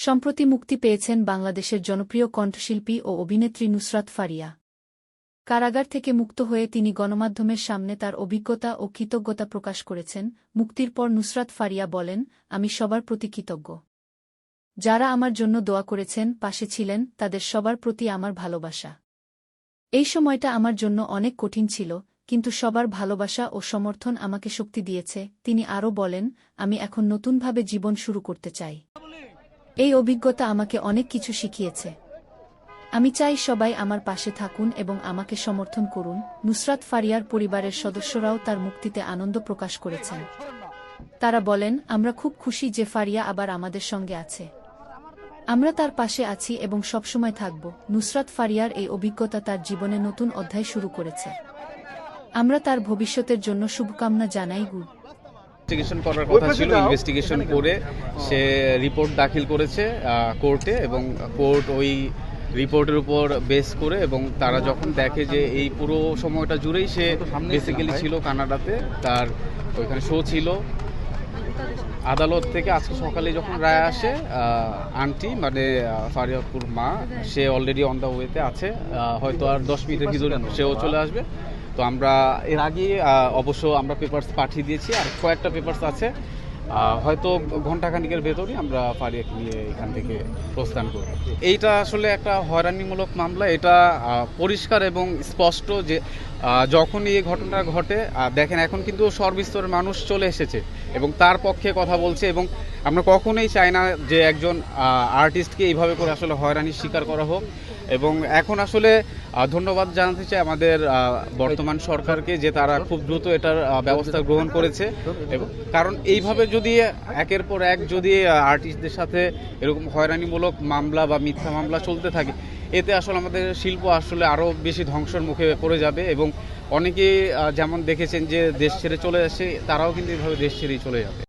সম্প্রতি মুক্তি পেয়েছেন বাংলাদেশের জনপ্রিয় কণ্ঠশিল্পী ও অভিনেত্রী নুসরাত ফারিয়া। কারাগার থেকে মুক্ত হয়ে তিনি গণমাধ্যমের সামনে তার অভিজ্ঞতা ও কৃতজ্ঞতা প্রকাশ করেছেন। মুক্তির পর নুসরাত ফারিয়া বলেন, আমি সবার প্রতি কৃতজ্ঞ। যারা আমার জন্য দোয়া করেছেন, পাশে ছিলেন, তাদের সবার প্রতি আমার ভালোবাসা। এই সময়টা আমার জন্য অনেক কঠিন ছিল, কিন্তু সবার ভালোবাসা ও সমর্থন আমাকে শক্তি দিয়েছে। তিনি আরও বলেন, আমি এখন নতুনভাবে জীবন শুরু করতে চাই। এই অভিজ্ঞতা আমাকে অনেক কিছু শিখিয়েছে। আমি চাই সবাই আমার পাশে থাকুন এবং আমাকে সমর্থন করুন। নুসরাত ফারিয়ার পরিবারের সদস্যরাও তার মুক্তিতে আনন্দ প্রকাশ করেছেন। তারা বলেন, আমরা খুব খুশি যে ফারিয়া আবার আমাদের সঙ্গে আছে। আমরা তার পাশে আছি এবং সবসময় থাকব। নুসরাত ফারিয়ার এই অভিজ্ঞতা তার জীবনে নতুন অধ্যায় শুরু করেছে। আমরা তার ভবিষ্যতের জন্য শুভকামনা জানাই। ইনভেস্টিগেশন করার কথা ছিল, ইনভেস্টিগেশন করে সে রিপোর্ট দাখিল করেছে কোর্টে, এবং কোর্ট ওই রিপোর্টের উপর বেস করে এবং তারা যখন দেখে যে এই পুরো সময়টা জুড়েই সে বেসিক্যালি ছিল কানাডাতে, তার ওইখানে শো ছিল। আদালত থেকে আজকে সকালে যখন রায় আসে, আন্টি মানে ফারিয়াপুর মা, সে অলরেডি অন দ্য ওয়েতে আছে, হয়তো আর 10 মিনিটের ভিতরে সেও চলে আসবে। তো আমরা এর আগে অবশ্য আমরা পেপারস পাঠিয়ে দিয়েছি, আর কয়েকটা পেপারস আছে, হয়তো ঘণ্টাখানিকের ভেতরই আমরা ফারিয়াকে নিয়ে এখান থেকে প্রস্থান করব। এইটা আসলে একটা হয়রানিমূলক মামলা, এটা পরিষ্কার এবং স্পষ্ট যে যখনই এই ঘটনা ঘটে, দেখেন এখন কিন্তু সর্বস্তরের মানুষ চলে এসেছে এবং তার পক্ষে কথা বলছে, এবং আমরা কখনোই চাই না যে একজন আর্টিস্টকে এইভাবে করে আসলে হয়রানির শিকার করা হোক। এবং এখন আসলে ধন্যবাদ জানাতে চাই আমাদের বর্তমান সরকারকে যে তারা খুব দ্রুত এটার ব্যবস্থা গ্রহণ করেছে, এবং কারণ এইভাবে যদি একের পর এক যদি আর্টিস্টদের সাথে এরকম হয়রানিমূলক মামলা বা মিথ্যা মামলা চলতে থাকে, এতে আসলে আমাদের শিল্প আসলে আরও বেশি ধ্বংসের মুখে পড়ে যাবে। এবং অনেকেই যেমন দেখেছেন যে দেশ ছেড়ে চলে আসে, তারাও কিন্তু এইভাবে দেশ ছেড়েই চলে যাবে।